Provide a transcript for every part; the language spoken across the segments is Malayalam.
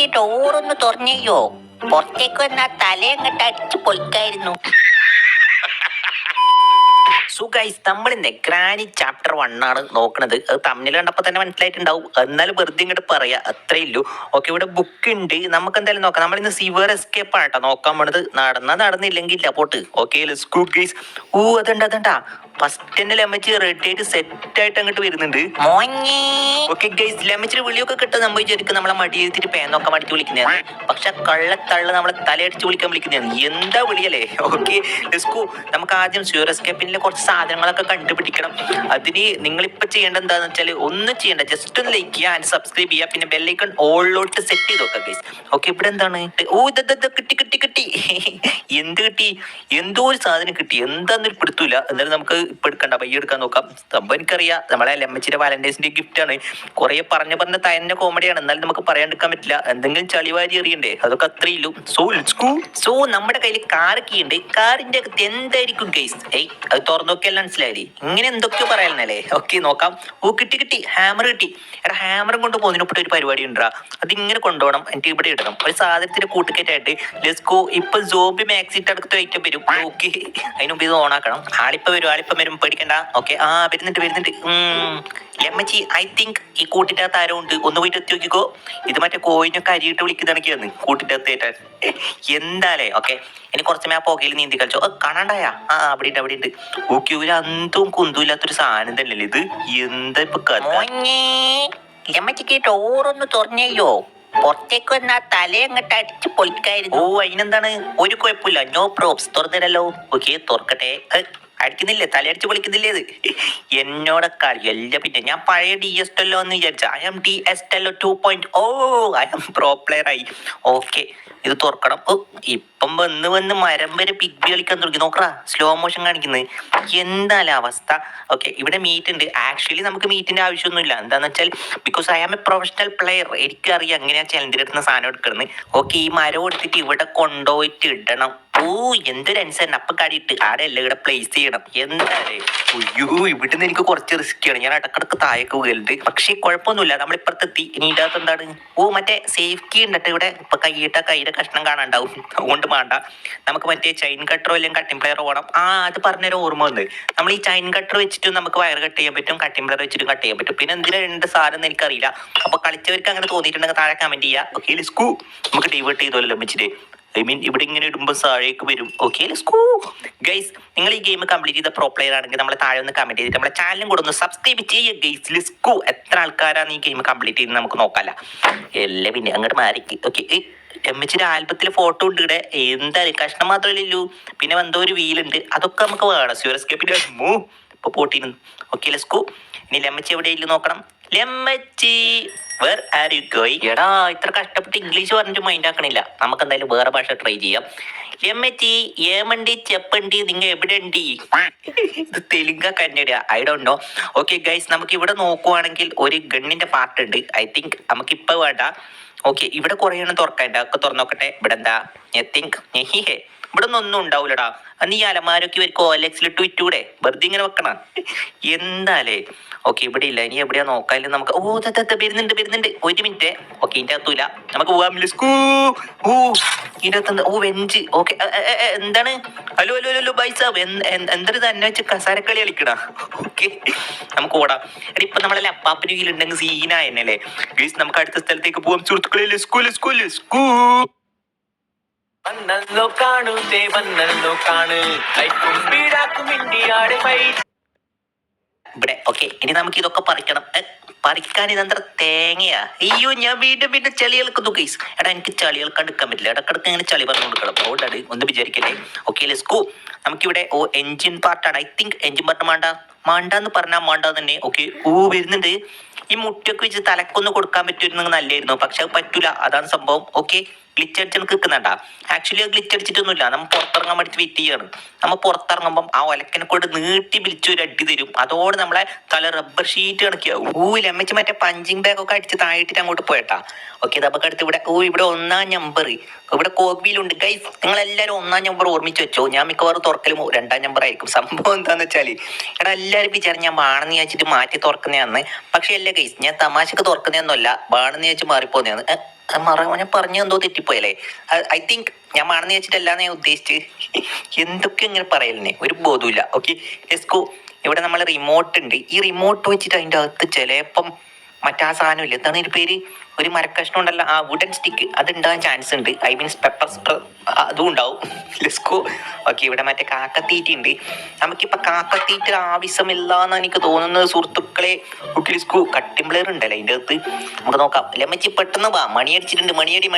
ഈ ഡോറൊന്ന് തുറന്നയ്യോ, പുറത്തേക്ക് വന്ന തലയങ്ങട്ട് അടിച്ചു പൊളിക്കായിരുന്നു. സോ ഗൈസ്, നമ്മൾ ഇന്ന് ഗ്രാനി ചാപ്റ്റർ 1 ആണ് നോക്കുന്നത്. അത് തമ്മിൽ കണ്ടപ്പോൾ തന്നെ മനസ്സിലായിട്ടുണ്ടാവും, എന്നാലും വെറുതെ ഇങ്ങോട്ട് പറയാ, അത്രേ ഉള്ളൂ. ഓക്കെ, ഇവിടെ ബുക്ക് ഉണ്ട്, നമുക്ക് എന്തായാലും നോക്കാം. നമ്മൾ ഇന്ന് സിവർ എസ്കേപ്പ് ആട്ടോ നോക്കാൻ പോണത്. നടന്നില്ലെങ്കിൽ ഇല്ല പോട്ട്. Okay, let's go guys. അതണ്ടാ ഫസ്റ്റ് തന്നെ ലമ്മച്ചി റെഡി ആയിട്ട് സെറ്റ് ആയിട്ട് അങ്ങോട്ട് വരുന്നുണ്ട്. ഓക്കെ ഗൈസ്, ലമ്മച്ചിയുടെ വിളിയൊക്കെ കിട്ടും. നമ്മൾ വിചാരിക്കും നമ്മളെ മടിയെത്തിട്ട് പേന്നൊക്കെ മടിച്ച് വിളിക്കുന്നതാണ്, പക്ഷെ കള്ളത്തള്ള നമ്മളെ തലയടിച്ച് വിളിക്കാൻ വിളിക്കുന്നതാണ്. എന്താ വിളിയല്ലേ? Okay let's go. നമുക്ക് ആദ്യം സിവർ എസ്കേപ്പിലെ കുറച്ച് സാധനങ്ങളൊക്കെ കണ്ടുപിടിക്കണം. അതിന് നിങ്ങളിപ്പോ ചെയ്യേണ്ടത് എന്താന്ന് വെച്ചാൽ ഒന്നും ചെയ്യണ്ട, ജസ്റ്റ് ഒന്ന് ലൈക്ക് ചെയ്യുക ആൻഡ് സബ്സ്ക്രൈബ് ചെയ്യുക, പിന്നെ ബെല്ലൈക്കൺ ഓളിലോട്ട് സെറ്റ് ചെയ്ത് നോക്കാം ഗൈസ്. ഓക്കെ, ഇവിടെ എന്താണ്? കിട്ടി എന്ത് കിട്ടി? എന്തോ ഒരു സാധനം കിട്ടി, എന്താന്നൊരു പിടുത്തൂല. എന്നാലും നമുക്ക് ഇപ്പൊ എടുക്കണ്ട, പയ്യ എടുക്കാൻ നോക്കാം. സംഭവം എനിക്കറിയാം, നമ്മളെ ലമ്മച്ചിയുടെ വാലന്റൈൻസിന്റെ ഗിഫ്റ്റ് ആണ്. കുറെ പറഞ്ഞ തയന്റെ കോമഡിയാണ്, എന്നാലും നമുക്ക് പറയാണ്ടിരിക്കാൻ പറ്റില്ല. എന്തെങ്കിലും ചളിവാരി എറിയണ്ടേ, അതൊക്കെ അത്രയുള്ളൂ. സോ നമ്മുടെ കയ്യിൽ കാർ കീ ഉണ്ട്. കാറിന്റെ അകത്ത് എന്തായിരിക്കും ഗൈസ്? അത് തുറന്നു നോക്കിയാലും മനസ്സിലായി. ഇങ്ങനെ എന്തൊക്കെയോ പറയാനല്ലേ. ഓക്കെ നോക്കാം. കിട്ടി, ഹാമർ കിട്ടി. എടാ, ഹാമറും കൊണ്ട് പോകുന്നതിനൊപ്പം ഒരു പരിപാടി ഉണ്ടാ, അതിങ്ങനെ കൊണ്ടുപോകണം. എനിക്ക് ഇവിടെ ഇടണം ഒരു സാധനത്തിന്റെ കൂട്ടുകെട്ടായിട്ട്. ലെസ്കോ. ഇപ്പൊ സോംബി മാക്സിറ്റ് അടുത്ത ഐറ്റം വരും. ഓക്കെ, അതിനുമ്പ് ഇത് ഓണാക്കണം. ആളിപ്പം വരും, പേടിക്കണ്ട. ഓക്കെ, വരുന്നുണ്ട്. ലമ്മച്ചി, ഐ തിങ്ക് ഈ കൂട്ടിന്റെ അകത്ത് ആരോ ഉണ്ട്, ഒന്ന് പോയിട്ട് എത്തി നോക്കിക്കോ. ഇത് മറ്റേ കോയിനൊക്കെ അരിയിട്ട് വിളിക്കുന്നതാണെന്ന് കൂട്ടിന്റെ അകത്ത് ഏറ്റാൻ. എന്താലേ. ഓക്കെ, ഇനി കുറച്ച് ആ പുകയിൽ നീന്തി കളിച്ചോ. കാണാണ്ടായ അവിടെ ഉണ്ട്. ഓക്കെ, ഒരു അന്തും കുന്തും ഇല്ലാത്തൊരു സാധനം തന്നെയല്ലേ ഇത്. എന്താ ഇപ്പൊ ലമ്മച്ചിക്ക് ഡോറൊന്ന് തുറന്നയ്യോ, പുറത്തേക്ക് വന്ന തലയങ്ങട്ട് അടിച്ചു പൊളിക്കായിരുന്നു. അതിനെന്താണ്, ഒരു കുഴപ്പമില്ല, നോ പ്രോബ്സ്. തുറന്നിടല്ലോ. ഓക്കെ, തുറക്കട്ടെ. അടിക്കുന്നില്ലേ, തലയടിച്ച് പൊളിക്കുന്നില്ലേ ഇത്? എന്നോടെ കളിയല്ല. പിന്നെ ഞാൻ പഴയ DS എന്ന് വിചാരിച്ച. I M DS 2.0. I M pro player ആയി. ഓക്കെ, ഇത് തുറക്കണം. ഇപ്പം വന്ന് മരം വരെ പിഗ് കളിക്കാൻ തുടങ്ങി. നോക്കറാ, സ്ലോ മോഷൻ കാണിക്കുന്നത്. എന്തായാലും അവസ്ഥ. ഓക്കെ, ഇവിടെ മീറ്റ് ഉണ്ട്. ആക്ച്വലി നമുക്ക് മീറ്റിന്റെ ആവശ്യമൊന്നുമില്ല. എന്താന്ന് വെച്ചാൽ because I am a professional player. എനിക്കറിയാം എങ്ങനെയാ ചലഞ്ചിലെടുക്കുന്ന സാധനം എടുക്കുന്നത്. ഓക്കെ, ഈ മരം എടുത്തിട്ട് ഇവിടെ കൊണ്ടുപോയിട്ട് ഇടണം. എന്തൊരു അനുസരണം. അപ്പൊ കടിയിട്ട് ആടെ എല്ലാം ഇവിടെ പ്ലേസ് ചെയ്യണം. എന്തായാലേ ഇവിടുന്ന് എനിക്ക് കുറച്ച് റിസ്ക്കാണ്. ഞാൻ ഇടക്കിടക്ക് താഴേക്ക് വീഴുന്നുണ്ട്, പക്ഷെ കുഴപ്പമൊന്നുമില്ല. നമ്മളിപ്പുറത്തെത്തി. ഇനി ഇതിൻ്റെ അകത്ത് എന്താണ്? മറ്റേ സേഫ് കീ ഉണ്ടിട്ട് ഇവിടെ. ഇപ്പൊ കൈയുടെ കഷ്ണം കാണാണ്ടാവും, അതുകൊണ്ട് വേണ്ട. നമുക്ക് മറ്റേ ചൈൻ കട്ടറോ അല്ലെങ്കിൽ കട്ടിംഗ് പ്ലെയറോ വേണം. അത് പറഞ്ഞൊരു ഓർമ്മ വന്ന്. നമ്മൾ ഈ ചൈൻ കട്ടർ വെച്ചിട്ട് നമുക്ക് വയർ കട്ട് ചെയ്യാൻ പറ്റും, കട്ടിംഗ് പ്ലെയർ വെച്ചിട്ട് കട്ട് ചെയ്യാൻ പറ്റും. പിന്നെ എന്തിനാ രണ്ട് സാധനം എനിക്കറിയില്ല. അപ്പൊ കളിച്ചവർക്ക് അങ്ങനെ തോന്നിയിട്ടുണ്ടെങ്കിൽ താഴെ കമന്റ് ചെയ്യുക. ഓക്കെ, നമുക്ക് ഡൈവേർട്ട് ചെയ്തോല്ലോ ലഭിച്ചിട്ട്. ഇവിടെ ഇങ്ങനെ ഇടുമ്പോൾ താഴേക്ക് വരും. ഓക്കെ, ഗൈസ്, നിങ്ങൾ ഈ ഗെയിം കംപ്ലീറ്റ് ചെയ്ത പ്രോ പ്ലെയർ ആണെങ്കിൽ നമ്മളെ താഴെ ഒന്ന് കമന്റ് ചെയ്തിട്ട് നമ്മളെ ചാനലും കൂടെ ഒന്ന് സബ്സ്ക്രൈബ് ചെയ്യുക ഗൈസ്. ലെറ്റ്സ്. എത്ര ആൾക്കാരാണ് ഈ ഗെയിം കംപ്ലീറ്റ് ചെയ്യുന്നത് നമുക്ക് നോക്കാല്ല. എല്ലാം പിന്നെ അങ്ങോട്ട് മാറിക്ക്. ഓക്കെ, എമ്മച്ചിയുടെ ആൽബത്തിൽ ഫോട്ടോ ഉണ്ട് ഇവിടെ. എന്താ കഷ്ണം മാത്രമല്ലല്ലോ, പിന്നെ എന്തോ ഒരു വീലുണ്ട്, അതൊക്കെ നമുക്ക് വേണം. സ്യൂറസ്കേപ്പിന്റെ ഇപ്പൊ പോട്ടിരുന്നു. Okay, let's. ഇനി ലമ്മച്ചി എവിടെയില്ല നോക്കണം. ലമ്മച്ചി, വേർ ആർ യു ഗോയിങ്? എടാ, ഇത്ര കഷ്ടപ്പെട്ട് ഇംഗ്ലീഷ് പറഞ്ഞിട്ട് മൈൻഡ് ആക്കണില്ല. നമുക്ക് എന്തായാലും വേറെ ഭാഷ ട്രൈ ചെയ്യാം. ലമ്മച്ചി, ഏമണ്ടി ചെപ്പണ്ടി, നിങ്ങ എവിടെ ഉണ്ട്? ഇത് തെലുങ്ക Kannada, I don't know. Okay guys, നമുക്ക് ഇവിടെ നോക്കുവാണെങ്കിൽ ഒരു ഗണ്ണിന്റെ പാർട്ട് ഉണ്ട്. ഐ തിങ്ക് നമുക്ക് ഇപ്പൊ വേണ്ട. ഓക്കെ, ഇവിടെ കുറെ എണ്ണം തുറക്കണ്ട. ഒക്കെ തുറന്നു നോക്കട്ടെ. ഇവിടെ എന്താ? ഐ തിങ്ക് ഇവിടെ ഒന്നും ഉണ്ടാവൂലടാ. അന്ന് ഈ അലമാരൊക്കെ ഇവർക്ക് OLX-ലിട്ട് വിറ്റൂടെ, വെറുതെ ഇങ്ങനെ വെക്കണം. എന്താലേ. ഓക്കെ, ഇവിടെ ഇല്ല. ഇനി എവിടെയാ നോക്കാനും നമുക്ക്. വരുന്നുണ്ട്. ഒരു മിനിറ്റ്. ഓക്കെ, ഇതിന്റെ അകത്തൂല. നമുക്ക് പോവാം. ഇതിന്റെ അകത്ത് വെഞ്ച്. ഓക്കെ, എന്താണ്? ഹലോ ബൈ സാബ്, എന്തൊരു തന്നെ വെച്ച് കസാരക്കളി കളിക്കടാ. ഓക്കെ, നമുക്ക് ഓടാം. എടാ, ഇപ്പൊ നമ്മളെ ലപ്പാപ്പിന് കീഴിലുണ്ടെങ്കിൽ സീനായല്ലേ. നമുക്ക് അടുത്ത സ്ഥലത്തേക്ക് പോവാം സുഹൃത്തുക്കളെ. സ്കൂൾ വന്നല്ലോ കാണു ഇവിടെ. ഓക്കെ, ഇനി നമുക്ക് ഇതൊക്കെ പറിക്കണം. പറിക്കാൻ ഇതെന്താ തേങ്ങയാ? അയ്യോ, ഞാൻ വീണ്ടും ചളികൾക്കുന്നു ഗൈസ്. എടാ, എനിക്ക് ചളികൾക്ക് എടുക്കാൻ പറ്റില്ല. ഇടക്കിടക്ക് ഇങ്ങനെ ചളി പറഞ്ഞു കൊടുക്കണം. അതുകൊണ്ടാണ്, ഒന്ന് വിചാരിക്കല്ലേ. Okay, let's go. നമുക്കിവിടെ എൻജിൻ പാർട്ടാണ്. ഐ തിങ്ക് എൻജിൻ പാർട്ട് മാണ്ടാന്ന് പറഞ്ഞാൽ മാണ്ട തന്നെ. ഓക്കെ, വരുന്നുണ്ട്. ഈ മുട്ടയൊക്കെ വെച്ച് തലക്കൊന്ന് കൊടുക്കാൻ പറ്റുമായിരുന്നെങ്കിൽ നല്ലായിരുന്നു, പക്ഷെ അത് പറ്റൂല. അതാണ് സംഭവം. ഓക്കെ, ഗ്ലിച്ച് അടിച്ച് നിൽക്കുന്നുണ്ടാ. ആക്ച്വലി അത് ഗ്ലിച്ച് അടിച്ചിട്ടൊന്നുമില്ല. നമ്മൾ പുറത്തിറങ്ങാൻ പഠിച്ച് വെയിറ്റ് ചെയ്യാണ്. നമ്മൾ പുറത്തിറങ്ങുമ്പം ആ ഒലക്കനെ കൊണ്ട് നീട്ടി വിളിച്ചൊരു അടി തരും. അതോടെ നമ്മളെ തല റബ്ബർ ഷീറ്റ് കണക്കിയാവും. ലമ്മച്ച് മറ്റേ പഞ്ചിങ് ബാഗ് ഒക്കെ അടിച്ച് താഴെട്ടിട്ട് അങ്ങോട്ട് പോയിട്ടാ. ഓക്കെ, നമുക്ക് അടുത്ത് ഇവിടെ ഇവിടെ 1-ാം നമ്പർ. ഇവിടെ കോഗ്വീലുണ്ട് ഗൈസ്. നിങ്ങൾ എല്ലാവരും 1-ാം നമ്പർ ഓർമ്മിച്ച് വെച്ചോ. ഞാൻ മിക്കവാറും തുറക്കലും 2-ാം നമ്പർ ആയിരിക്കും. സംഭവം എന്താന്ന് വെച്ചാല്, എടാ, എല്ലാവരും വിചാരം ഞാൻ ബാണെന്ന് വിചാരിച്ചിട്ട് മാറ്റി തുറക്കുന്നതാന്ന്. പക്ഷെ അല്ല ഗൈസ്, ഞാൻ തമാശക്ക് തുറക്കുന്നതൊന്നുമല്ല, ബാണെന്ന് വിചാരിച്ച് മാറിപ്പോന്നെയാണ്. മറവനെ പറഞ്ഞു എന്തോ തെറ്റിപ്പോയല്ലേ. ഐ തിങ്ക് ഞാൻ മറന്നു വെച്ചിട്ടല്ലാന്ന് ഞാൻ ഉദ്ദേശിച്ച്. എന്തൊക്കെ ഇങ്ങനെ പറയലിനെ ഒരു ബോധമില്ല. Okay let's. ഇവിടെ നമ്മൾ റിമോട്ട് ഉണ്ട്. ഈ റിമോട്ട് വെച്ചിട്ട് അതിൻ്റെ അകത്ത് ചിലപ്പം മറ്റാ സാധനം ഇല്ല, എന്താണ് ഇതിന്റെ പേര്, ഒരു മരക്കഷ്ണം ഉണ്ടല്ലോ, ആ വുഡൻ സ്റ്റിക്ക്, അത് ഉണ്ടാകാൻ ചാൻസ് ഉണ്ട്. ഐ മീൻസ് പെപ്പർ സ്പ്രേ അതും ഉണ്ടാവും. ലെസ്കോ. ഓക്കെ ഇവിടെ മറ്റേ കാക്കത്തീറ്റ ഉണ്ട്. നമുക്കിപ്പോൾ കാക്കത്തീറ്റ ആവശ്യമില്ലാന്ന് എനിക്ക് തോന്നുന്നത് സുഹൃത്തുക്കളെ. Okay let's go. കട്ടിംഗ് പ്ലെയർ ഉണ്ടല്ലോ അതിൻ്റെ അകത്ത്, നമുക്ക് നോക്കാം. ലമ്മച്ചി പെട്ടെന്ന് വാ, മണി അടിച്ചിട്ടുണ്ട്. മണിയടി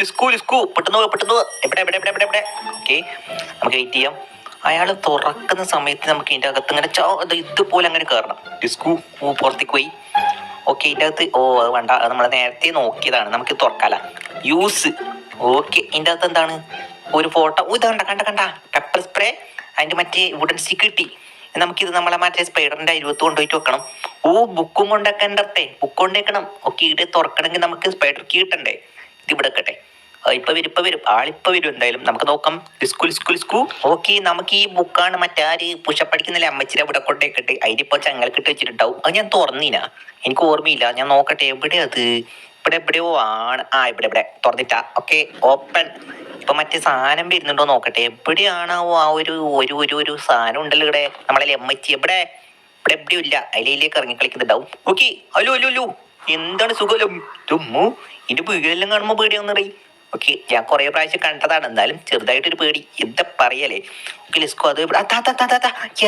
ലെസ്കോ പെട്ടെന്ന് പോ പെട്ടെന്ന് പോ. എവിടെ എവിടെ എവിടെ എവിടെ എവിടെ. ഓക്കെ നമുക്ക് വെയിറ്റ് ചെയ്യാം. അയാൾ തുറക്കുന്ന സമയത്ത് നമുക്ക് ഇതിൻ്റെ അകത്ത് ഇങ്ങനെ ഇതുപോലെ അങ്ങനെ കയറണം. ഡിസ്കു പുറത്തേക്ക് പോയി. ഓക്കെ ഇതിൻ്റെ അകത്ത് അത് വേണ്ട, അത് നമ്മൾ നേരത്തെ നോക്കിയതാണ്. നമുക്ക് തുറക്കാല യൂസ്. ഓക്കെ ഇതിൻ്റെ അകത്ത് എന്താണ്, ഒരു ഫോട്ടോ. ഇത് കണ്ട പെപ്പർ സ്പ്രേ, അതിൻ്റെ മറ്റേ വുഡൻ സ്റ്റിക്ക് കിട്ടി. നമുക്കിത് നമ്മളെ മറ്റേ സ്പൈഡറിൻ്റെ അരുവത്ത് കൊണ്ടുപോയിട്ട് വെക്കണം. ബുക്കും കൊണ്ടൊക്കെ ബുക്ക് കൊണ്ടേക്കണം. ഓക്കെ ഇവിടെ തുറക്കണമെങ്കിൽ നമുക്ക് സ്പൈഡർ കീ കിട്ടണ്ടേ. ഇത് ഇവിടെ വെക്കട്ടെ. ഇപ്പൊ വരും ആളിപ്പോ വരും എന്തായാലും. നമുക്ക് നോക്കാം. ലിസ്കു. ഓക്കെ നമുക്ക് ഈ ബുക്കാണ് മറ്റാര് പുഷപ്പടിക്കുന്നില്ല അമ്മച്ചിരി ഇവിടെ കൊണ്ടേക്കട്ടെ. അതിലിപ്പോ ചങ്ങലക്കിട്ട് വെച്ചിട്ടുണ്ടാവും. അത് ഞാൻ തുറന്നീനാ, എനിക്ക് ഓർമ്മയില്ല. ഞാൻ നോക്കട്ടെ എവിടെ അത്. ഇവിടെ എവിടെയോ ആണ്. ഇവിടെ തുറന്നിട്ടാ. Okay open. ഇപ്പൊ മറ്റേ സാധനം വരുന്നുണ്ടോ നോക്കട്ടെ. എവിടെയാണാവോ ആ ഒരു സാധനം ഉണ്ടല്ലോ ഇവിടെ. നമ്മളെ അമ്മച്ചി ഇവിടെ എവിടെയും ഇല്ല. അതിലേക്ക് ഇറങ്ങി കളിക്കുന്നുണ്ടാവും. ഓക്കെ ഹലോ എന്താണ് സുഖം. തുമ്മു ഇതിന്റെ വീടെല്ലാം കാണുമ്പോ പേടിയാവുന്നറി. ഓക്കെ ഞാൻ കുറെ പ്രാവശ്യം കണ്ടതാണ്, എന്നാലും ചെറുതായിട്ടൊരു പേടി. എന്താ പറയല്ലേ. Okay let's go. അത്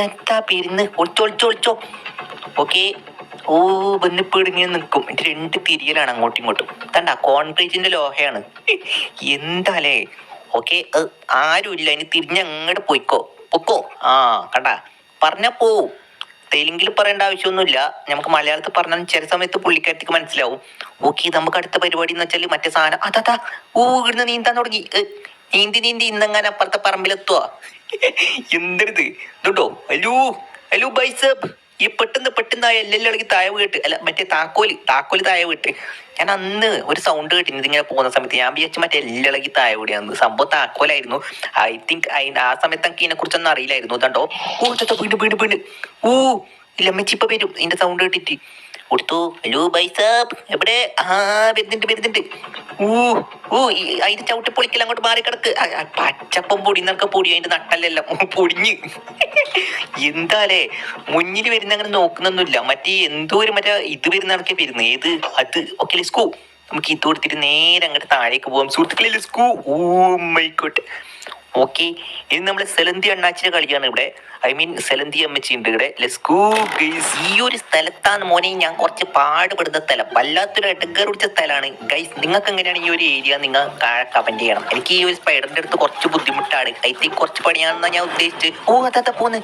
എന്താ പെരുന്ന് ഒളിച്ചോ. ഓക്കെ വന്നിപ്പേട് ഇങ്ങനെ നിൽക്കും. എന്റെ 2 തിരിയലാണ് അങ്ങോട്ടും ഇങ്ങോട്ടും. കണ്ട കോൺക്രീറ്റിന്റെ ലോഹയാണ്. എന്താലേ. ഓക്കെ ആരുമില്ല, ഇനി തിരിഞ്ഞ് അങ്ങോട്ട് പൊയ്ക്കോ. കണ്ട പറഞ്ഞ പോവും. തെലുങ്കിൽ പറയേണ്ട ആവശ്യമൊന്നുമില്ല. നമുക്ക് മലയാളത്തിൽ പറഞ്ഞാൽ ചില സമയത്ത് പുള്ളിക്കാരത്തേക്ക് മനസ്സിലാവും. ഓക്കെ നമുക്ക് അടുത്ത പരിപാടി എന്ന് വെച്ചാൽ മറ്റേ സാധനം ഇവിടുന്ന് നീന്താൻ തുടങ്ങി. നീന്തി ഇന്നെങ്ങാനും അപ്പുറത്തെ പറമ്പിലെത്തുക. എന്തരുത് ഇതുണ്ടോ. Hello bicep. ഈ പെട്ടെന്ന് ആ എല്ലെല്ലാം താഴെ വീട്ട്, അല്ല മറ്റേ താക്കോല് താഴെ വീട്ട്. ഞാൻ അന്ന് ഒരു സൗണ്ട് കേട്ടിരുന്നു ഇതിങ്ങനെ പോകുന്ന സമയത്ത്. ഞാൻ വിചാരിച്ചു മറ്റേ എല്ലളകി താഴെ വീടിയാന്ന്. സംഭവം താക്കോലായിരുന്നു. ഐ തിങ്ക് ആ സമയത്ത് എനിക്ക് ഇതിനെ കുറിച്ചൊന്നും അറിയില്ലായിരുന്നു. ഇതാണ്ടോ വീണ്. ഇല്ലമ്മച്ചി ഇപ്പൊ വരും ഇതിന്റെ സൗണ്ട് കേട്ടിട്ട്. കൊടുത്തു. ഹലോ ബൈസാബ് എവിടെ. വരുന്നുണ്ട്. അതിന്റെ ചവിട്ടി പൊളിക്കൽ അങ്ങോട്ട് മാറി കിടക്ക്. പച്ചപ്പം പൊടിന്നൊക്കെ പൊടി, അതിന്റെ നട്ടല്ലെല്ലാം പൊടിഞ്ഞ്. എന്താലേ മുന്നിൽ വരുന്ന അങ്ങനെ നോക്കുന്നൊന്നുമില്ല. മറ്റേ എന്തോ ഒരു മറ്റേ ഇത് വരുന്ന കണക്കെ വരുന്നത്. ഏത് അത്. Okay let's go. നമുക്ക് ഇത് കൊടുത്തിട്ട് നേരെ അങ്ങോട്ട് താഴേക്ക് പോകാം സുഹൃത്തുക്കളെ. ലെസ്കോ. മൈക്കോട്ടെ. ഓക്കെ ഇനി നമ്മൾ സെലന്തി അണ്ണാച്ചിന്റെ കളിയാണ് ഇവിടെ. ഐ മീൻ സെലന്തി അമ്മച്ചി ഉണ്ട് ഇവിടെ. Let's go guys. ഈ ഒരു സ്ഥലത്താണ് മോനെ ഞാൻ കുറച്ച് പാടുപെടുന്ന സ്ഥലം. വല്ലാത്തൊരു ഇടക്കേർ പിടിച്ച സ്ഥലമാണ് ഗൈസ്. നിങ്ങൾക്ക് എങ്ങനെയാണ് ഈ ഒരു ഏരിയ, നിങ്ങൾ കമന്റ് ചെയ്യണം. എനിക്ക് ഈ ഒരു സ്പൈഡറിന്റെ അടുത്ത് കുറച്ച് ബുദ്ധിമുട്ടാണ്. ഐ തിങ്ക് കുറച്ച് പണിയാണെന്നാണ് ഞാൻ ഉദ്ദേശിച്ചത്. അതാ പോന്ന്.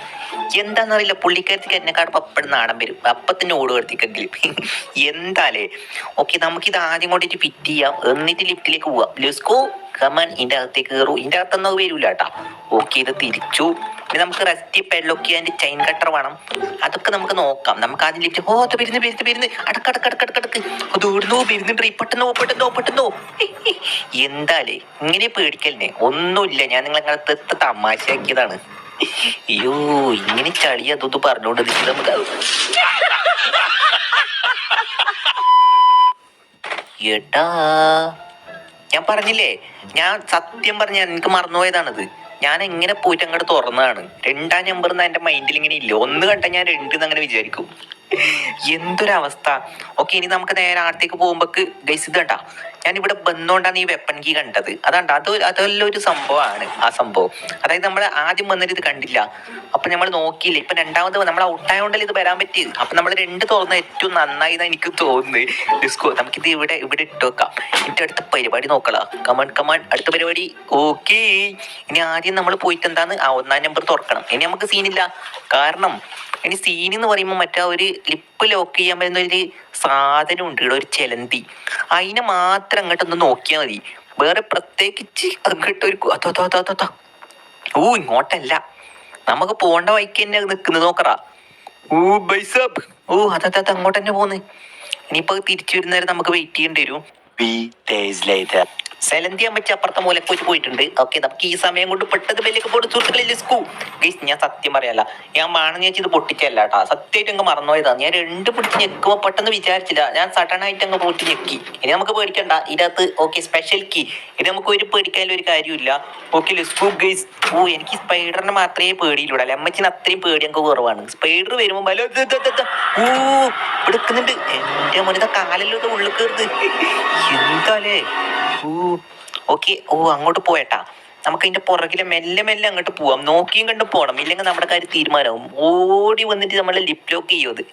എന്താന്നറിയില്ല, പുള്ളിക്കാരത്തേക്ക് എന്നെക്കാട് പപ്പടുന്ന നാടൻ വരും. അപ്പത്തന്നെ ഓട് കടത്തിക്കെങ്കിലും. എന്താലേ. ഓക്കെ നമുക്കിത് ആദ്യം കൊണ്ടിട്ട് ഫിറ്റ് ചെയ്യാം, എന്നിട്ട് ലിഫ്റ്റിലേക്ക് പോവാം. Let's go come on. ഇതിന്റെ അകത്തേക്ക് കയറും. ഇതിന്റെ അകത്തൊന്നും വരൂല കേട്ടാ. ഓക്കെ ഇത് തിരിച്ചു. പിന്നെ നമുക്ക് റെസ്റ്റി പെഡ്ലോക്ക് ചെയ്യാൻ ചെയിൻ കട്ടർ വേണം. അതൊക്കെ നമുക്ക് നോക്കാം. നമുക്ക് ആദ്യം ലിഫ്റ്റ്. അത് വരുന്ന് അടക്കടക്ക്. അത് ഓടുന്നു വരുന്നുണ്ട്. പെട്ടെന്നോ. എന്താലേ ഇങ്ങനെ പേടിക്കലിനെ ഒന്നുമില്ല. ഞാൻ നിങ്ങളെ തമാശയാക്കിയതാണ്. അയ്യോ ഇങ്ങനെ ചളി അതൊന്ന് പറഞ്ഞോണ്ട് നമുക്ക് ഏട്ടാ ഞാൻ പറഞ്ഞില്ലേ, ഞാൻ സത്യം പറഞ്ഞ എനിക്ക് മറന്നുപോയതാണത്. ഞാൻ എങ്ങനെ പോയിട്ട് അങ്ങോട്ട് തുറന്നതാണ്. 2ാം നമ്പർ എന്റെ മൈൻഡിൽ ഇങ്ങനെ ഇല്ല. 1 കണ്ട ഞാൻ 2 അങ്ങനെ വിചാരിക്കും. എന്തൊരവസ്ഥ. ഓക്കെ ഇനി നമുക്ക് നേരെ അടുത്തേക്ക് പോകുമ്പോക്ക് ഗൈസ് ഇത് കണ്ടാ, ഞാൻ ഇവിടെ വന്നോണ്ടാണ് ഈ വെപ്പൺ കീ കണ്ടത്. അതെല്ലാം ഒരു സംഭവമാണ്. ആ സംഭവം അതായത് നമ്മൾ ആദ്യം വന്നിട്ട് ഇത് കണ്ടില്ല, അപ്പൊ നമ്മൾ നോക്കിയില്ല. ഇപ്പൊ 2ാമത് നമ്മൾ ഔട്ടായോണ്ടല്ലേ ഇത് വരാൻ പറ്റിയത്. അപ്പൊ നമ്മൾ 2 തുറന്ന ഏറ്റവും നന്നായി എനിക്ക് തോന്നുന്നത്. ഡിസ്കോ നമുക്കിത് ഇവിടെ ഇട്ട് വെക്കാം. എന്നിട്ട് അടുത്ത പരിപാടി നോക്കളാം. കമാൺ അടുത്ത പരിപാടി. ഓക്കെ ഇനി ആദ്യം നമ്മൾ പോയിട്ട് എന്താണ് 1ാം നമ്പർ തുറക്കണം. ഇനി നമുക്ക് സീനില്ല. കാരണം ഇനി സീൻ എന്ന് പറയുമ്പോൾ മറ്റേ ഒരു ലിപ്പ് ലോക്ക് ചെയ്യാൻ പറ്റുന്ന ഒരു സാധനം ഉണ്ട് ഇവിടെ, ഒരു ചെലന്തി. അതിനെ മാത്രം അങ്ങോട്ടൊന്ന് നോക്കിയാൽ മതി. വേറെ പ്രത്യേകിച്ച് അങ്ങോട്ടൊരു ഇങ്ങോട്ടല്ല, നമുക്ക് പോണ്ട വഴിക്ക് തന്നെ നിക്കുന്നത്. നോക്കറാ. ബൈസബ്. അങ്ങോട്ട് തന്നെ പോന്ന്. ഇനിയിപ്പോ തിരിച്ചു വരുന്നവരെ നമുക്ക് വെയിറ്റ് ചെയ്യേണ്ടി വരും. സെലന്തി അമ്മച്ചി അപ്പുറത്തെ മൂലക്ക് പോയിട്ടുണ്ട്. ഓക്കെ, നമുക്ക് ഈ സമയം കൊണ്ട് പെട്ടത് ബെല്ലേക്ക് പോയിട്ട് സുഹൃത്തുക്കളിൽ സ്കൂ ഗൈസ്. ഞാൻ സത്യം പറയല്ല, ഞാൻ മാണെന്ന് വെച്ച് ഇത് പൊട്ടിച്ചല്ല കേട്ടാ, സത്യമായിട്ട് അങ്ങ് മറന്നുപോയതാണ്. ഞാൻ രണ്ട് പിടിച്ച് ഞെക്കുമ്പോൾ പെട്ടെന്ന് വിചാരിച്ചില്ല, ഞാൻ സഡൻ ആയിട്ട് അങ്ങ് പോയിട്ട് ഞെക്കി. ഇനി നമുക്ക് പേടിക്കണ്ട, ഇതിനകത്ത് ഓക്കെ സ്പെഷ്യൽ കീ. ഇത് നമുക്ക് ഒരു പേടിക്കാനുള്ള ഒരു കാര്യമില്ല. Okay let's go guys. എനിക്ക് സ്പൈഡറിനെ മാത്രമേ പേടിയില്ലൂടെ, അമ്മച്ചിന് അത്രയും പേടി അങ്ങ് കുറവാണ്. സ്പൈഡർ വരുമ്പോൾ എടുക്കുന്നുണ്ട് എന്റെ മോനെ, കാലല്ലോ ഉള്ളിൽ കയറുന്നത് എന്താലേ. ഓക്കെ, അങ്ങോട്ട് പോയട്ടാ. നമുക്ക് അതിന്റെ പുറകിലെ മെല്ലെ മെല്ലെ അങ്ങോട്ട് പോവാം. നോക്കിയും കണ്ട് പോകണം, ഇല്ലെങ്കിൽ നമ്മുടെ കാര്യം തീരുമാനമാവും. ഓടി വന്നിട്ട് നമ്മളെ ലിപ് ലോക്ക് ചെയ്യുമത്.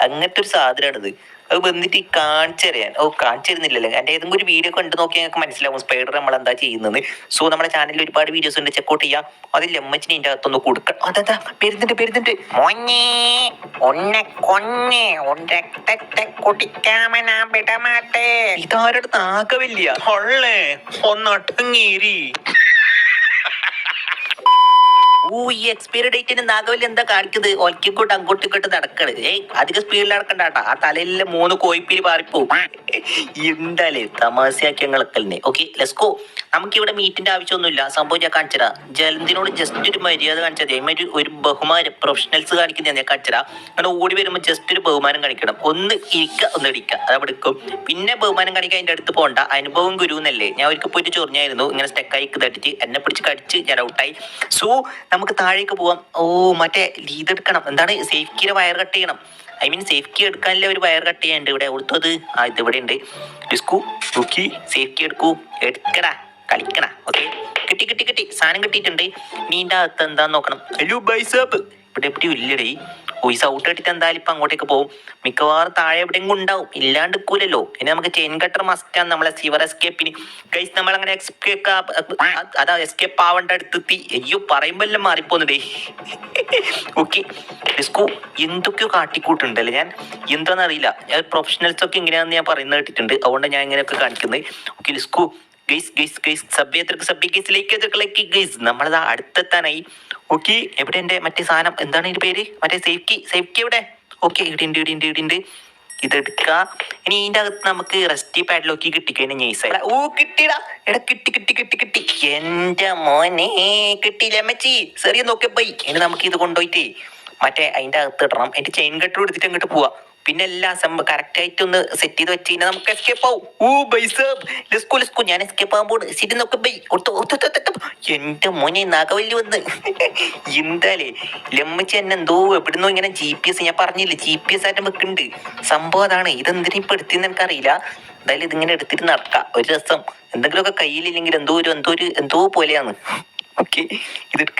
അങ്ങനത്തെ ഒരു സാധനമാണിത്. അത് വന്നിട്ട് കാണിച്ചു തരാൻ കാണിച്ചു തരുന്നില്ലല്ലോ. എൻ്റെ ഏതെങ്കിലും ഒരു വീഡിയോ കണ്ടു നോക്കിയാൽ ഞങ്ങൾക്ക് മനസ്സിലാവും സ്പൈഡർ നമ്മൾ എന്താ ചെയ്യുന്നത്. സോ നമ്മുടെ ചാനലിൽ ഒരുപാട് വീഡിയോസ് ഉണ്ട്, ചെക്കൗട്ട് ചെയ്യാം. അതിൽ അമ്മച്ചിനെ ഇതിൻ്റെ അകത്തൊന്ന് കൊടുക്കണം. അതാ വരുന്നുണ്ട് മോനെ ഉന്നെ കൊന്നെ ഉൻ രക്തത്തെ കുടിക്കാമെന്നാ വിടമാട്ടെ. ഇതാരുടെ നാഗവല്യ ഒള്ളേ ഒന്നടങ്ങേരി. ഈ എക്സ്പയറി ഡേറ്റിന് നാഗവല്ലി എന്താ കാണിക്കുന്നത്? ഒലക്കിക്കോട്ട് അങ്ങോട്ടിക്കോട്ട് നടക്കണ്. അധികം സ്പീഡിൽ നടക്കണ്ടാട്ടാ, ആ തലയിലെ 3 കോയിപ്പിരി പാറിപ്പോവും. എന്താലേ തമാശയാക്കി ഞങ്ങളൊക്കെ. Okay let's go. നമുക്കിവിടെ മീറ്റിന്റെ ആവശ്യമൊന്നുമില്ല. സംഭവം ഞാൻ കാണിച്ചതാ. ജലന്തിനോട് ജസ്റ്റ് ഒരു മര്യാദ കാണിച്ചത്, അതേമാതിരി ഒരു ബഹുമാനം പ്രൊഫഷണൽസ് കാണിക്കുന്ന ഞാൻ കാണിച്ചതാ. അങ്ങനെ ഓടി വരുമ്പോൾ ജസ്റ്റ് ഒരു ബഹുമാനം കാണിക്കണം. ഒന്ന് ഇരിക്കുക, ഒന്ന് ഇടിക്കുക, അതവിടെ എടുക്കും. പിന്നെ ബഹുമാനം കാണിക്കാൻ അതിന്റെ അടുത്ത് പോകണ്ട. അനുഭവം ഗുരു എന്നല്ലേ. ഞാൻ ഒരിക്കൽ പോയിട്ട് ചൊറിഞ്ഞായിരുന്നു, ഇങ്ങനെ സ്റ്റെക്കായി തട്ടിട്ട് എന്നെ പിടിച്ച് കടിച്ച് ഞാൻ ഔട്ടായി. സോ നമുക്ക് താഴേക്ക് പോവാം. മറ്റേ ഇതെടുക്കണം, എന്താണ് സേഫ് കീയുടെ വയർ കട്ട് ചെയ്യണം. ഐ മീൻ സേഫ് കീ എടുക്കാനല്ലേ ഒരു വയർ കട്ട് ചെയ്യാനുണ്ട്. ഇവിടെ കൊടുത്തത് ഇതിവിടെ ഉണ്ട്. ഡിസ്കൂ നോക്കി സേഫ് കീ എടുക്കടാ കളിക്കണ. ഓക്കെ, കിട്ടി സാധനം കിട്ടിയിട്ടുണ്ട്. നീ ഇതിൻ്റെ അകത്ത് എന്താന്ന് നോക്കണം. ഹലോ ബൈസാപ്പ്, ഇവിടെ എവിടെയും ഇല്ലടേ. ഈ സൗട്ട് ഇട്ടിട്ട് എന്തായാലും ഇപ്പം അങ്ങോട്ടേക്ക് പോകും. മിക്കവാറും താഴെ എവിടെയെങ്കിലും ഉണ്ടാവും, ഇല്ലാണ്ട് നിൽക്കൂലല്ലോ. ഇനി നമുക്ക് ചെയിൻ കട്ടർ മസ്റ്റാണ് നമ്മളെ സിവർ എസ്കേപ്പിന്. ഗൈസ് നമ്മളങ്ങനെ എസ്കേപ്പ് ആവേണ്ട അടുത്തെത്തി. അയ്യോ പറയുമ്പോൾ എല്ലാം മാറിപ്പോന്നതേ. ഓക്കെ ഡിസ്കൂ എന്തൊക്കെയോ കാട്ടിക്കൂട്ടുണ്ടല്ലേ. ഞാൻ എന്താണെന്ന് അറിയില്ല, ഞാൻ പ്രൊഫഷണൽസ് ഒക്കെ ഇങ്ങനെയാണെന്ന് ഞാൻ പറയുന്നത് കേട്ടിട്ടുണ്ട്. അതുകൊണ്ട് ഞാൻ ഇങ്ങനെയൊക്കെ കാണിക്കുന്നത്. ഓക്കെ ഡിസ്കൂ നമ്മളതാ അടുത്തെത്താനായി. ഓക്കെ, എവിടെ എന്റെ മറ്റേ സാധനം, എന്താണ് ഇതിന്റെ പേര്, മറ്റേ സേഫ് കീ എവിടെ? ഓക്കെ ഇടിണ്ട്. ഇതെടുക്ക. ഇനി ഇതിന്റെ അകത്ത് നമുക്ക് റെസ്റ്റി പാഡിലോക്കി കിട്ടിക്കഴിഞ്ഞാൽ നൈസായി. കിട്ടിടാ, എടാ കിട്ടി. എന്റെ മോനെ കിട്ടിയില്ല അമ്മച്ചി. ചെറിയ നോക്കിയപ്പോ ഇനി നമുക്ക് ഇത് കൊണ്ടുപോയിട്ടേ മറ്റേ അതിന്റെ അകത്ത് ഇടണം. എന്റെ ചെയിൻ കട്ടർ എടുത്തിട്ട് അങ്ങോട്ട് പോവാ. പിന്നെ എല്ലാം കറക്റ്റ് ആയിട്ട് ഒന്ന് സെറ്റ് ചെയ്ത് വെച്ച് കഴിഞ്ഞാൽ നമുക്ക് എസ്കേപ്പ് ആവും. ഞാൻ എസ്കേപ്പ് ആകുമ്പോൾ സിറ്റി നോക്കി ബൈ എന്റെ മോനെ നാഗവല്ലി വന്ന്. എന്താലേ ലമ്മച്ചി എന്നെ എന്തോ എവിടുന്നോ ഇങ്ങനെ GPS, ഞാൻ പറഞ്ഞില്ലേ GPS ആയിട്ട് വെക്കുന്നുണ്ട്. സംഭവം അതാണ്. ഇതെന്തിനാ ഇപ്പൊ എടുത്തിന്ന് എനിക്കറിയില്ല. എന്തായാലും ഇതിങ്ങനെ എടുത്തിട്ട് നടക്കാം ഒരു രസം. എന്തെങ്കിലുമൊക്കെ കയ്യിലില്ലെങ്കിൽ എന്തോ പോലെയാണ്. ഓക്കെ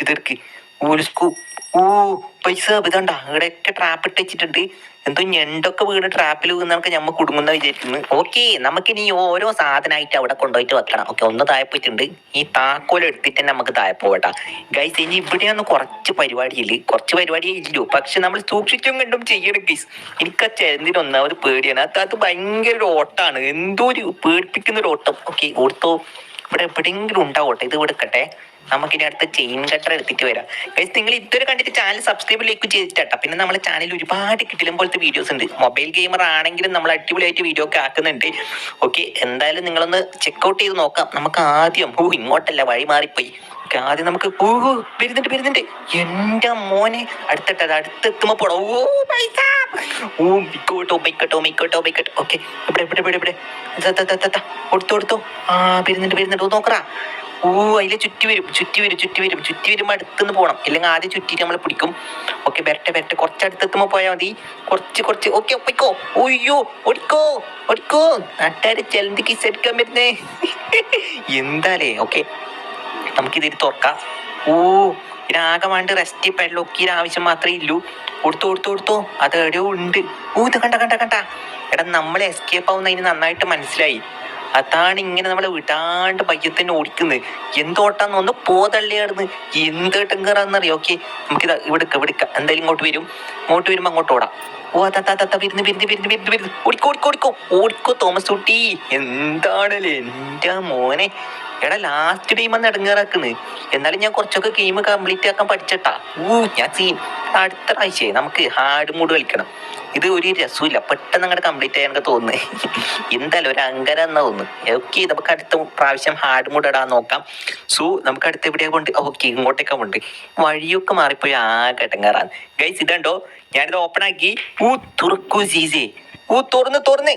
ഇതെടുക്ക്. പൈസ ഇതണ്ട ഇവിടെയൊക്കെ ട്രാപ്പ് ഇട്ട് വെച്ചിട്ടുണ്ട്. എന്തോ ഞണ്ടൊക്കെ വീണ് ട്രാപ്പിൽ വീണൊക്കെ ഞമ്മ കുടുങ്ങുന്ന വിചാരിക്കുന്നു. ഓക്കെ നമുക്കിനി ഓരോ സാധനമായിട്ട് അവിടെ കൊണ്ടുപോയിട്ട് വെക്കണം. ഓക്കെ ഒന്ന് താഴെ പോയിട്ടുണ്ട്. ഈ താക്കോൽ എടുത്തിട്ട് തന്നെ നമുക്ക് താഴെ പോകട്ടാ ഗൈസ്. ഇനി ഇവിടെയാണ് കുറച്ച് പരിപാടിയേ ഇല്ലു, പക്ഷെ നമ്മൾ സൂക്ഷിച്ചും കണ്ടും ചെയ്യണം ഗൈസ്. എനിക്ക് ആ ചെറുതിനൊന്നാമത് പേടിയാണ്. അത് ഭയങ്കര ഒരു ഓട്ടാണ്, എന്തോ ഒരു പേടിപ്പിക്കുന്ന ഒരു ഓട്ടം. ഓക്കെ ഓർത്തോ, ഇവിടെ എവിടെയെങ്കിലും ഉണ്ടാവട്ടെ. ഇത് എടുക്കട്ടെ. നമുക്കിനി അടുത്ത ചെയിൻ കട്ടർ എടുത്തിട്ട് വരാം ഗൈസ്. നിങ്ങൾ ഇതുവരെ കണ്ടിട്ട് ചാനൽ സബ്സ്ക്രൈബ് ലൈക്ക് ചെയ്തിട്ടാ. പിന്നെ നമ്മുടെ ചാനലിൽ ഒരുപാട് കിട്ടിലും പോലത്തെ വീഡിയോസ് ഉണ്ട്. മൊബൈൽ ഗെയിമർ ആണെങ്കിലും നമ്മൾ അടിപൊളിയായിട്ട് വീഡിയോ ഒക്കെ ആക്കുന്നുണ്ട്. ഓക്കെ എന്തായാലും നിങ്ങളൊന്ന് ചെക്കൗട്ട് ചെയ്ത് നോക്കാം. നമുക്ക് ആദ്യം ഇങ്ങോട്ടല്ല, വഴി മാറിപ്പോയി. ആദ്യം നമുക്ക് വരുന്നുണ്ട്. എന്റെ മോനെ അടുത്തെത്തുമ്പോ പോടോ. ബൈക്കോട്ടോ. ഓക്കെ ഇവിടെ കൊടുത്തോ. വരുന്നുണ്ട് നോക്കറാ. അതിലെ ചുറ്റി വരും അടുത്തുനിന്ന് പോകണം, ഇല്ലെങ്കിൽ ആദ്യം ചുറ്റിട്ട് നമ്മളെ പിടിക്കും. ഓക്കെ വരട്ടെ കുറച്ചടുത്തെത്തുമ്പോ പോയാൽ മതി. കുറച്ച് ഓക്കെ ഒപ്പിക്കോ. ഓയ്യോ ഓടിക്കോ നാട്ടുകാര് ചെലന്തി കിസ് എടുക്കാൻ വരുന്നേ. എന്താലേ. ഓക്കെ നമുക്കിതിൽ തുറക്കാം. ഇതിനാകെ വേണ്ട റെസ്റ്റ് പെഡ്ലോക്കിയുടെ ആവശ്യം മാത്രമേ ഇല്ലൂ. കൊടുത്തോ അത് എവിടെയോ ഉണ്ട്. ഇത് കണ്ട എടാ നമ്മളെ എസ്കേപ്പ് ആവുന്ന അതിന് നന്നായിട്ട് മനസ്സിലായി. അതാണ് ഇങ്ങനെ നമ്മളെ വിടാണ്ട് പയ്യത്തന്നെ ഓടിക്കുന്നത്. എന്തോട്ടാന്ന് ഒന്ന് പോതള്ളിയാടുന്ന് എന്തേട്ടം കയറാന്നറിയാം. ഓക്കെ നമുക്കിതാ ഇവിടെ എന്തായാലും ഇങ്ങോട്ട് വരുമ്പോ അങ്ങോട്ട് ഓടാം. വരുന്നു. ഓടിക്കോ തോമസ് കുട്ടി. എന്താണല്ലേ എന്റെ മോനെ. എടാ ലാസ്റ്റ് ടൈം അന്ന് ഇടങ്ങേറാക്കുന്നത്. എന്നാലും ഞാൻ കുറച്ചൊക്കെ ഗെയിം കംപ്ലീറ്റ് ആക്കാൻ പഠിച്ചട്ടാ. ഞാൻ അടുത്ത പ്രാവശ്യം നമുക്ക് ഹാർഡ് മൂഡ് കളിക്കണം. ഇത് ഒരു രസമില്ല, പെട്ടെന്ന് അങ്ങോട്ട് കംപ്ലീറ്റ് ആയി എനിക്ക് തോന്നുന്നു. എന്തായാലും ഒരു അങ്കര എന്നാ തോന്നുന്നു. ഓക്കെ, നമുക്ക് അടുത്ത പ്രാവശ്യം ഹാർഡ് മോഡ് ഇടാൻ നോക്കാം. സോ നമുക്ക് അടുത്ത് എവിടെയാ കൊണ്ട്, ഓക്കെ ഇങ്ങോട്ടേക്കാ കൊണ്ട്, വഴിയൊക്കെ മാറിപ്പോയി ആകെ ഇടങ്ങാറാണ് ഗൈസ്. ഇതുണ്ടോ, ഞാനിത് ഓപ്പൺ ആക്കി. തുറക്കൂ സീസേ, തുറന്ന്.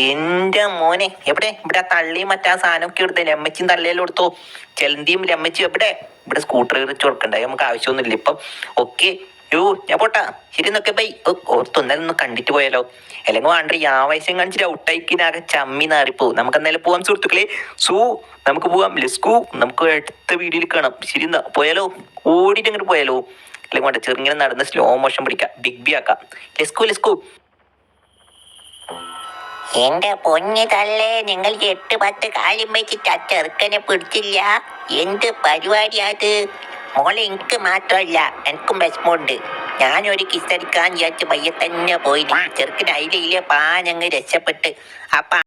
എന്റെ മോനെ, എവിടെ ഇവിടെ തള്ളി മറ്റാ സാധനമൊക്കെ എടുത്തേ, ലമ്മച്ചും തള്ളിയെല്ലാം എടുത്തോ. ചെലന്തിയും ലമ്മച്ചും എവിടെ, ഇവിടെ സ്കൂട്ടർ വെച്ച് കൊടുക്കണ്ടായി, നമുക്ക് ആവശ്യമൊന്നുമില്ല ഇപ്പം. ഓക്കെ, ഞാൻ പോട്ടാ, ശരി എന്നൊക്കെ ബൈ. ഓർത്തൊന്നാലും ഒന്ന് കണ്ടിട്ട് പോയാലോ, അല്ലെങ്കിൽ വേണ്ട ഈ ആവേശം കാണിച്ചിട്ട് ഔട്ടായിക്കിനാകെ ചമ്മി നാറിപ്പോ. നമുക്ക് എന്തായാലും പോവാം സുഹൃത്തുക്കളെ. സോ നമുക്ക് പോവാം, ലെസ്കൂ. നമുക്ക് അടുത്ത വീഡിയോയിൽ കാണാം. ശരി എന്നാ പോയാലോ, ഓടിയിട്ട് അങ്ങോട്ട് പോയാലോ, അല്ലെങ്കിൽ വേണ്ട ചെറുങ്ങനെ നടന്ന് സ്ലോ മോഷൻ പിടിക്കാം, ബിഗ് ബി ആക്കാം. ലെസ്കൂ. എന്റെ പൊന്നു തള്ളേ, നിങ്ങൾ 8-10 കാര്യം വെച്ചിട്ട് ആ ചെറുക്കനെ പിടിച്ചില്ല. എന്ത് പരിപാടിയാത് മോളെ? എനിക്ക് മാത്രമല്ല, എനിക്കും വിഷമമുണ്ട്. ഞാനൊരു കിസ്സടിക്കാൻ വിചാരിച്ച് പയ്യെ തന്നെ പോയി. ചെറുക്കൻ അതിലെ പാഞ്ഞങ്ങ് രക്ഷപ്പെട്ട്. അപ്പൊ